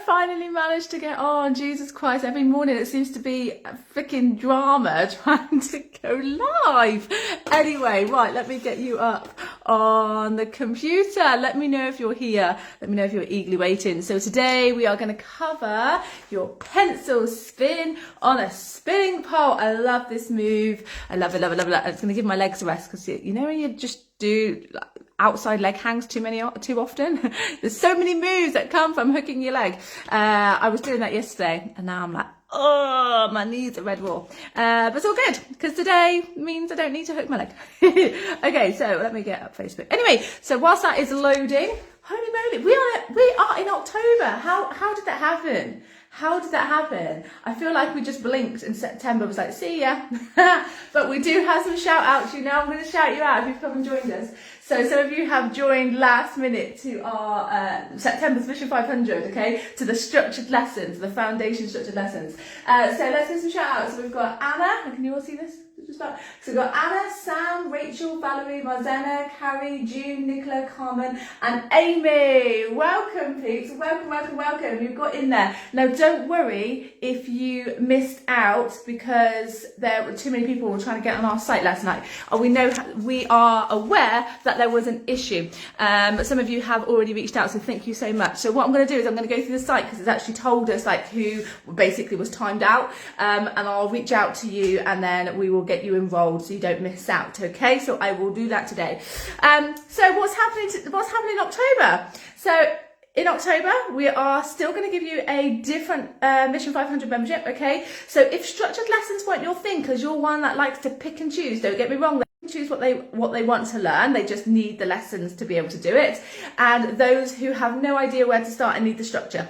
finally managed to get on. Jesus Christ, every morning it seems to be a freaking drama trying to go live. Anyway, right, let me get you up on the computer. Let me know if you're here. Let me know if you're eagerly waiting. So today we are going to cover your pencil spin on a spinning pole. I love this move. I love it, love it, love it. It's going to give my legs a rest because you know when you just do outside leg hangs too often. There's so many moves that come from hooking your leg. I was doing that yesterday and now I'm like, oh, my knees are red raw. But it's all good because today means I don't need to hook my leg. Okay, so let me get up Facebook. Anyway, so whilst that is loading, holy moly, we are in October. How did that happen? How did that happen? I feel like we just blinked and September was like, see ya. But we do have some shout outs, you know. I'm going to shout you out if you've come and joined us. So some of you have joined last minute to our September's Mission 500, okay, to the structured lessons, the foundation structured lessons. So let's do some shout outs. So we've got Anna, can you all see this? So we've got Anna, Sam, Rachel, Valerie, Marzena, Carrie, June, Nicola, Carmen, and Amy. Welcome, peeps. Welcome, welcome, welcome. You've got in there. Now, don't worry if you missed out because there were too many people who were trying to get on our site last night. We are aware that there was an issue. Some of you have already reached out, so thank you so much. So what I'm going to do is I'm going to go through the site because it's actually told us like who basically was timed out, and I'll reach out to you and then we will get you enrolled so you don't miss out. Okay, so I will do that today. So what's happening in October? So in October, we are still going to give you a different Mission 500 membership, okay? So if structured lessons weren't your thing, because you're one that likes to pick and choose, don't get me wrong, they can choose what they want to learn, they just need the lessons to be able to do it. And those who have no idea where to start and need the structure.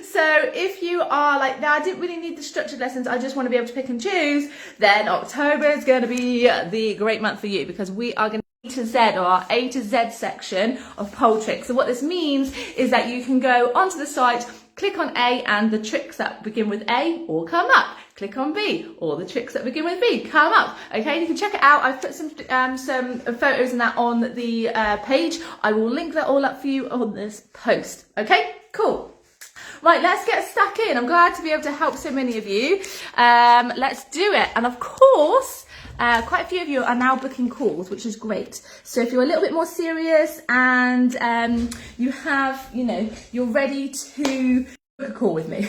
So if you are like, no, I didn't really need the structured lessons, I just want to be able to pick and choose, then October is going to be the great month for you because we are going to A to Z, or our A to Z section of pole tricks. So what this means is that you can go onto the site, click on A, and the tricks that begin with A all come up. Click on B, or the tricks that begin with B come up. Okay, you can check it out. I've put some photos and that on the page. I will link that all up for you on this post. Okay, cool. Right, let's get stuck in. I'm glad to be able to help so many of you. Let's do it. And of course, quite a few of you are now booking calls, which is great. So if you're a little bit more serious and you have, you're ready to book a call with me.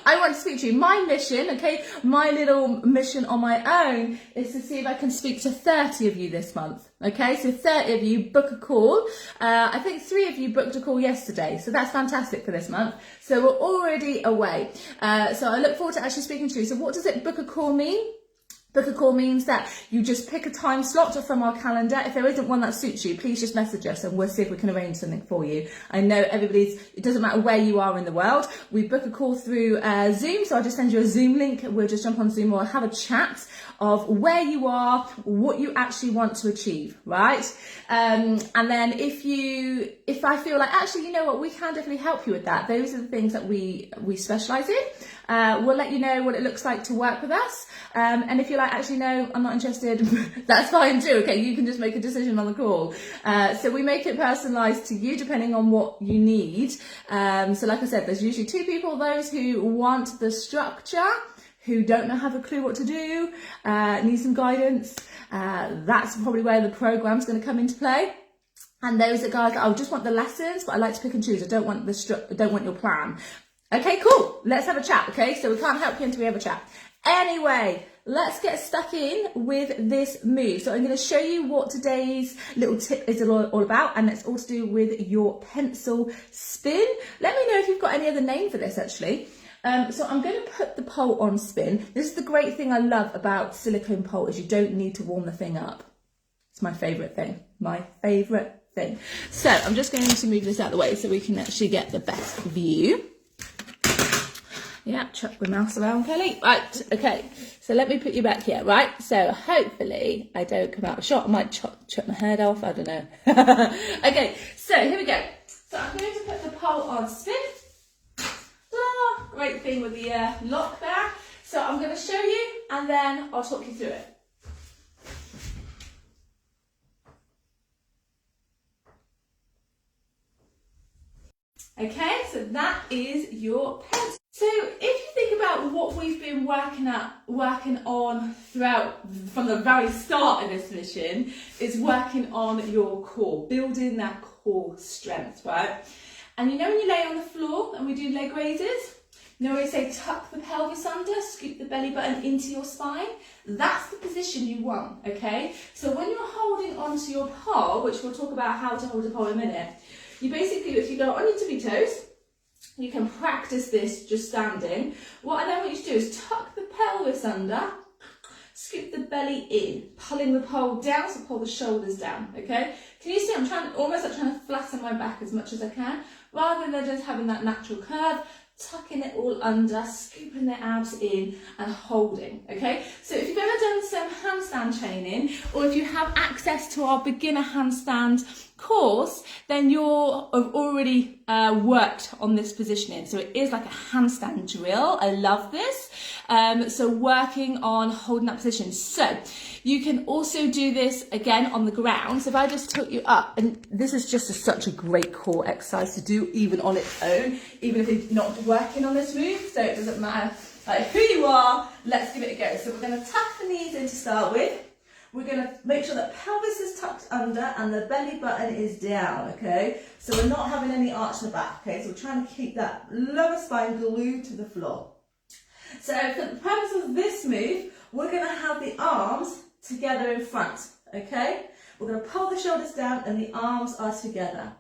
I want to speak to you. My mission, okay, my little mission on my own is to see if I can speak to 30 of you this month. Okay, so 30 of you book a call. I think 3 of you booked a call yesterday, so that's fantastic for this month. So we're already away. So I look forward to actually speaking to you. So what does it book a call mean? Book a call means that you just pick a time slot from our calendar. If there isn't one that suits you, please just message us and we'll see if we can arrange something for you. I know it doesn't matter where you are in the world. We book a call through Zoom, so I'll just send you a Zoom link. We'll just jump on Zoom or have a chat of where you are, what you actually want to achieve, right? And then if I feel like, actually, you know what, we can definitely help you with that. Those are the things that we specialise in. We'll let you know what it looks like to work with us. And if you're like, actually, no, I'm not interested, that's fine too. Okay, you can just make a decision on the call. So we make it personalised to you depending on what you need. So like I said, there's usually 2 people, those who want the structure, who don't have a clue what to do, need some guidance. That's probably where the program's going to come into play. And those are guys that I just want the lessons, but I like to pick and choose. I don't want your plan. Okay, cool. Let's have a chat. Okay, so we can't help you until we have a chat. Anyway, let's get stuck in with this move. So I'm going to show you what today's little tip is all about, and it's all to do with your pencil spin. Let me know if you've got any other name for this actually. So I'm going to put the pole on spin. This is the great thing I love about silicone pole is you don't need to warm the thing up. It's my favourite thing. My favourite thing. So I'm just going to move this out of the way so we can actually get the best view. Yeah, chuck the mouse around, Kelly. Right, okay. So let me put you back here, right? So hopefully I don't come out of shot. I might chuck my head off. I don't know. Okay, so here we go. So I'm going to put the pole on spin. Great thing with the lock there. So I'm going to show you and then I'll talk you through it. Okay, so that is your pens. So if you think about what we've been working on throughout, from the very start of this mission, is working on your core, building that core strength, right? And you know when you lay on the floor and we do leg raises, you know when we say tuck the pelvis under, scoop the belly button into your spine? That's the position you want, okay? So when you're holding onto your pole, which we'll talk about how to hold a pole in a minute, you basically, if you go on your tippy toes, you can practice this just standing. What I then want you to do is tuck the pelvis under, scoop the belly in, pulling the pole down, so pull the shoulders down, okay? Can you see I'm almost like trying to flatten my back as much as I can, rather than just having that natural curve, tucking it all under, scooping the abs in and holding, okay? So if you've ever done some handstand training, or if you have access to our beginner handstand course, then you've already worked on this positioning. So it is like a handstand drill. I love this. So working on holding that position. So you can also do this again on the ground. So if I just took you up, and this is just such a great core exercise to do even on its own, even if you're not working on this move. So it doesn't matter like who you are, let's give it a go. So we're going to tuck the knees in to start with. We're going to make sure that pelvis is tucked under and the belly button is down, okay? So we're not having any arch in the back, okay? So we're trying to keep that lower spine glued to the floor. So for the purpose of this move, we're going to have the arms together in front, okay? We're going to pull the shoulders down and the arms are together.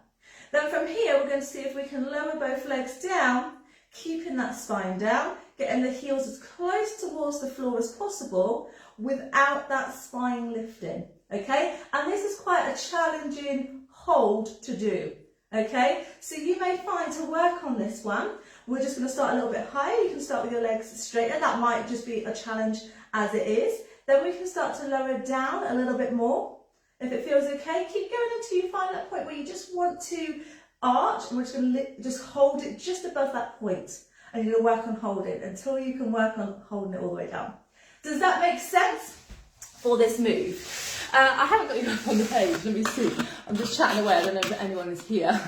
Then from here, we're going to see if we can lower both legs down, keeping that spine down, getting the heels as close towards the floor as possible without that spine lifting, okay? And this is quite a challenging hold to do, okay? So you may find to work on this one, we're just going to start a little bit higher. You can start with your legs straight, and that might just be a challenge as it is. Then we can start to lower down a little bit more. If it feels okay, keep going until you find that point where you just want to arch, and we're just going to just hold it just above that point. And you're going to work on holding until you can work on holding it all the way down. Does that make sense for this move? I haven't got you up on the page, let me see. I'm just chatting away, I don't know if anyone is here.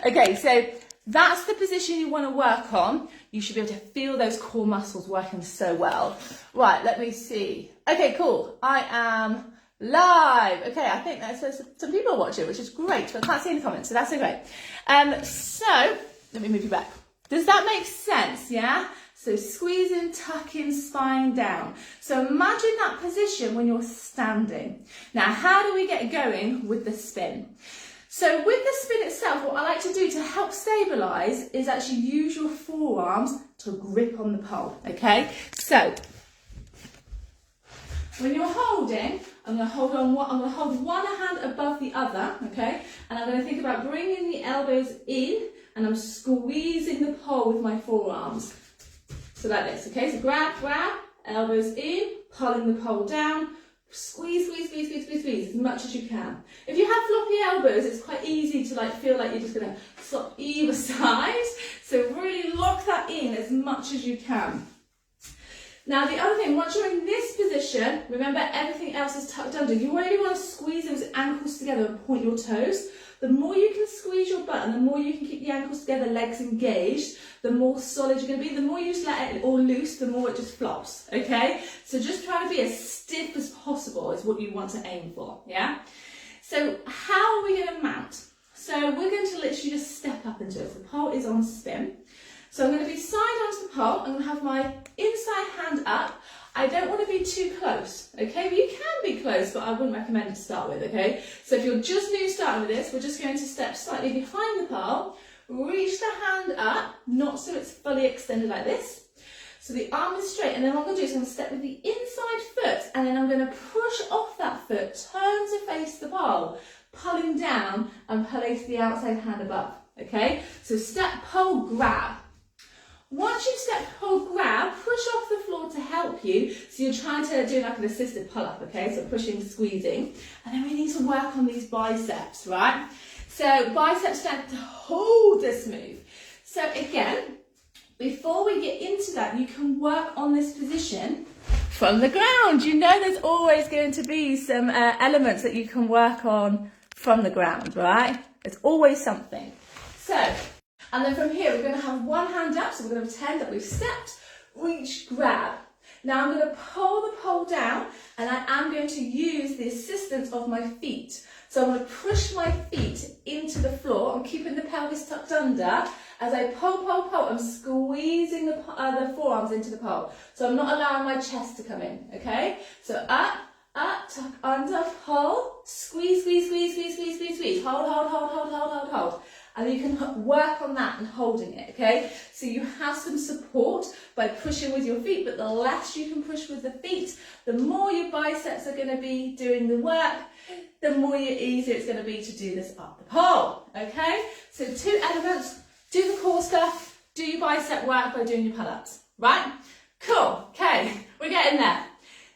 Okay, so that's the position you want to work on. You should be able to feel those core muscles working so well. Right, let me see. Okay, cool. I am live. Okay, I think there's some people watching, which is great, but I can't see any comments, so that's okay. So, let me move you back. Does that make sense, yeah? So squeezing, tucking, spine down. So imagine that position when you're standing. Now, how do we get going with the spin? So with the spin itself, what I like to do to help stabilize is actually use your forearms to grip on the pole, okay? So when you're holding, I'm going to hold one hand above the other, okay? And I'm going to think about bringing the elbows in, and I'm squeezing the pole with my forearms. So like this, okay? So grab, elbows in, pulling the pole down, squeeze as much as you can. If you have floppy elbows, it's quite easy to like feel like you're just going to slop either side. So really lock that in as much as you can. Now the other thing, once you're in this position, remember everything else is tucked under. You really want to squeeze those ankles together and point your toes. The more you can squeeze your butt and the more you can keep the ankles together, legs engaged, the more solid you're going to be. The more you just let it all loose, the more it just flops, okay? So just try to be as stiff as possible is what you want to aim for, yeah? So how are we going to mount? So we're going to literally just step up into it. The pole is on spin. So I'm going to be side onto the pole. I'm going to have my inside hand up. I don't want to be too close, okay? But you can be close, but I wouldn't recommend to start with, okay? So if you're just new starting with this, we're just going to step slightly behind the pole, reach the hand up, not so it's fully extended like this. So the arm is straight, and then what I'm going to do is I'm going to step with the inside foot, and then I'm going to push off that foot, turn to face the pole, pulling down and place the outside hand above, okay? So step, pole, grab. Once you've stepped pole, grab, push off the floor to help you. So you're trying to do like an assisted pull-up, okay? So pushing, squeezing. And then we need to work on these biceps, right? So bicep strength to hold this move. So again, before we get into that, you can work on this position from the ground. You know there's always going to be some elements that you can work on from the ground, right? There's always something. So And then from here, we're going to have one hand up, so we're going to pretend that we've stepped, reach, grab. Now I'm going to pull the pole down, and I am going to use the assistance of my feet. So I'm going to push my feet into the floor. I'm keeping the pelvis tucked under. As I pull, I'm squeezing the forearms into the pole. So I'm not allowing my chest to come in, okay? So up, tuck under, pull, squeeze, hold. And you can work on that and holding it, okay? So you have some support by pushing with your feet, but the less you can push with the feet, the more your biceps are going to be doing the work, the more easier it's going to be to do this up the pole, okay? So 2 elements, do the core stuff, do your bicep work by doing your pull-ups, right? Cool, okay, we're getting there.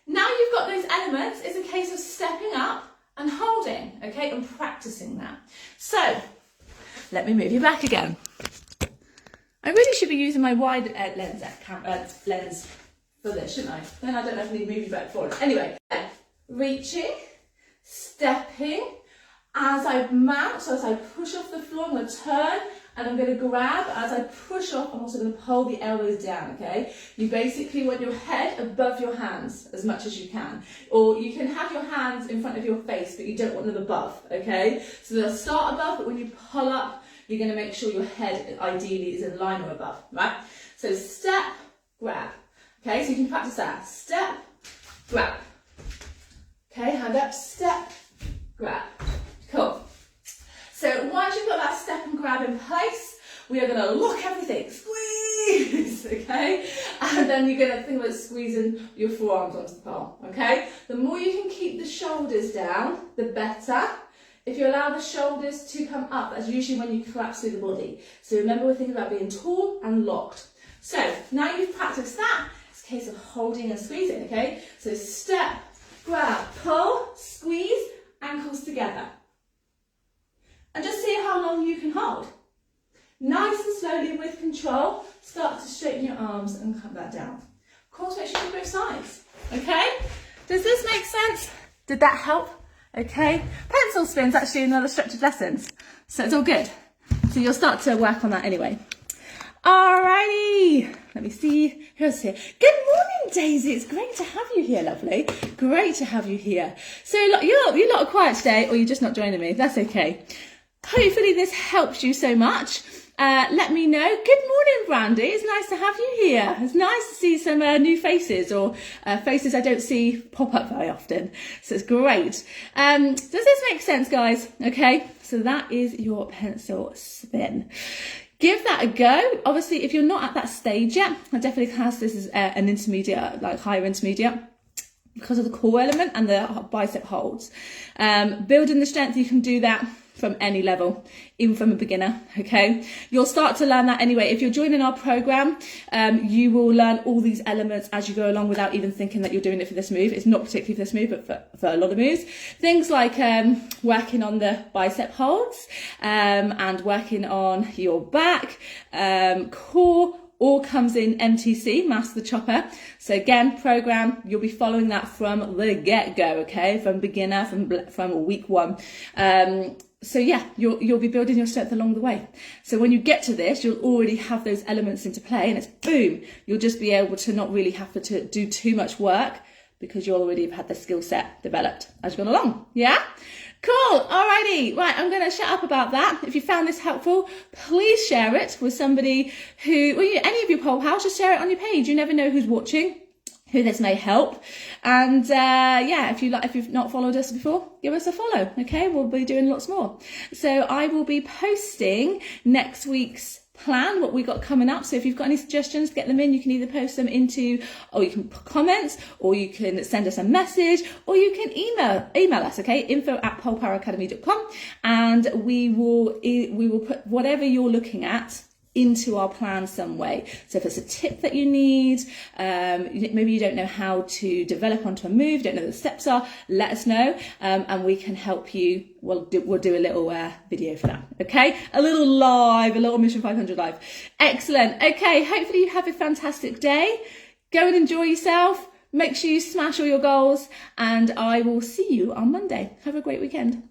Now you've got those elements, it's a case of stepping up and holding, okay, and practicing that. So, let me move you back again. I really should be using my wide lens for this, shouldn't I? Then I don't have to move you back forward. Anyway, reaching, stepping, as I mount, so as I push off the floor, I'm going to turn and I'm going to grab. As I push off, I'm also going to pull the elbows down, okay? You basically want your head above your hands as much as you can. Or you can have your hands in front of your face, but you don't want them above, okay? So they'll start above, but when you pull up, you're going to make sure your head ideally is in line or above, right? So step, grab. Okay, so you can practice that. Step, grab. Okay, hand up, step, grab. Cool. So once you've got that step and grab in place, we are going to lock everything, squeeze, okay? And then you're going to think about squeezing your forearms onto the pole, okay? The more you can keep the shoulders down, the better. If you allow the shoulders to come up, that's usually when you collapse through the body. So remember, we're thinking about being tall and locked. So now you've practiced that, it's a case of holding and squeezing, okay? So step, grab, pull, squeeze, ankles together. And just see how long you can hold. Nice and slowly with control, start to straighten your arms and come back down. Of course, make sure you do both sides, okay? Does this make sense? Did that help? Okay, pencil spins actually another structured lessons, so it's all good. So you'll start to work on that anyway. Alrighty, let me see who's here. Good morning, Daisy. It's great to have you here, lovely. Great to have you here. So you're not quiet today, or you're just not joining me. That's okay. Hopefully this helps you so much. Let me know. Good morning, Brandy. It's nice to have you here. It's nice to see some new faces, or faces I don't see pop up very often. So it's great. Does this make sense, guys? Okay, so that is your pencil spin. Give that a go. Obviously, if you're not at that stage yet, I definitely class this as an intermediate, like higher intermediate, because of the core element and the bicep holds. Building the strength, you can do that from any level, even from a beginner, okay? You'll start to learn that anyway. If you're joining our program, you will learn all these elements as you go along without even thinking that you're doing it for this move. It's not particularly for this move, but for a lot of moves. Things like working on the bicep holds and working on your back, core, all comes in MTC, Master the Chopper. So again, program, you'll be following that from the get-go, okay? From beginner, from week 1. So yeah, you'll be building your strength along the way. So when you get to this, you'll already have those elements into play, and it's boom, you'll just be able to not really have to do too much work because you'll already have had the skill set developed as you've gone along, yeah? Cool, alrighty, right, I'm gonna shut up about that. If you found this helpful, please share it with somebody who, well, any of your pole pals, just share it on your page. You never know who's watching, who this may help. And yeah, if you've not followed us before, give us a follow, okay? We'll be doing lots more. So I will be posting next week's plan, what we got coming up. So if you've got any suggestions, get them in. You can either post them into, or you can put comments, or you can send us a message, or you can email us, okay? info@polepoweracademy.com, and we will put whatever you're looking at into our plan some way. So if it's a tip that you need, maybe you don't know how to develop onto a move, don't know what the steps are, let us know, and we can help you. We'll do a little video for that, okay? A little Mission 500 live. Excellent. Okay, hopefully you have a fantastic day. Go and enjoy yourself. Make sure you smash all your goals, and I will see you on Monday. Have a great weekend.